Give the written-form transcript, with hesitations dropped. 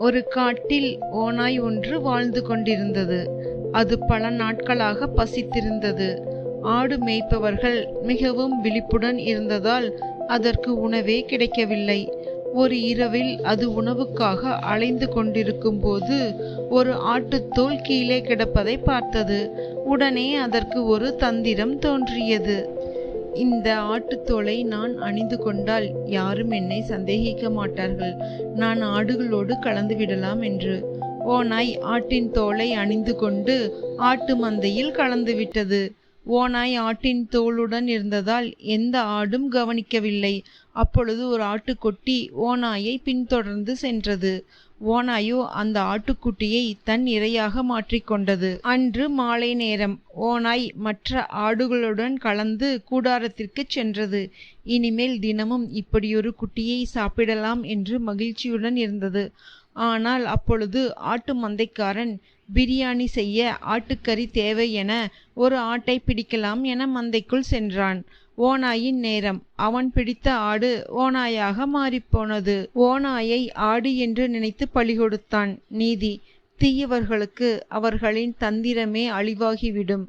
ஒரு காட்டில் ஓநாய் ஒன்று வாழ்ந்து கொண்டிருந்தது. அது பல நாட்களாக பசித்திருந்தது. ஆடு மேய்ப்பவர்கள் மிகவும் விழிப்புடன் இருந்ததால் அதற்கு உணவே கிடைக்கவில்லை. ஒரு இரவில் அது உணவுக்காக அலைந்து கொண்டிருக்கும் போது ஒரு ஆட்டுத்தோல் கீழே கிடப்பதை பார்த்தது. உடனே அதற்கு ஒரு தந்திரம் தோன்றியது. இந்த ஆட்டுத்தோலை நான் அணிந்து கொண்டால் யாரும் என்னை சந்தேகிக்க மாட்டார்கள். நான் ஆடுகளோடு கலந்து விடலாம் என்று. ஓநாய் ஆட்டின் தோலை அணிந்து கொண்டு ஆட்டு மந்தையில் கலந்து விட்டது. ஓநாய் ஆட்டின் தோலுடன் இருந்ததால் எந்த ஆடும் கவனிக்கவில்லை. அப்பொழுது ஒரு ஆட்டுக்குட்டி ஓநாயை பின்தொடர்ந்து சென்றது. ஓநாயோ அந்த ஆட்டுக்குட்டியை தன் இரையாக மாற்றிக்கொண்டது. அன்று மாலை நேரம் ஓநாய் மற்ற ஆடுகளுடன் கலந்து கூடாரத்திற்கு சென்றது. இனிமேல் தினமும் இப்படியொரு குட்டியை சாப்பிடலாம் என்று மகிழ்ச்சியுடன் இருந்தது. ஆனால் அப்பொழுது ஆட்டு மந்தைக்காரன் பிரியாணி செய்ய ஆட்டுக்கறி தேவை என ஒரு ஆட்டை பிடிக்கலாம் என மந்தைக்குள் சென்றான். ஓநாயின் நேரம். அவன் பிடித்த ஆடு ஓநாயாக மாறிப்போனது. ஓநாயை ஆடு என்று நினைத்து பலி கொடுத்தான். நீதி: தீயவர்களுக்கு அவர்களின் தந்திரமே அழிவாகிவிடும்.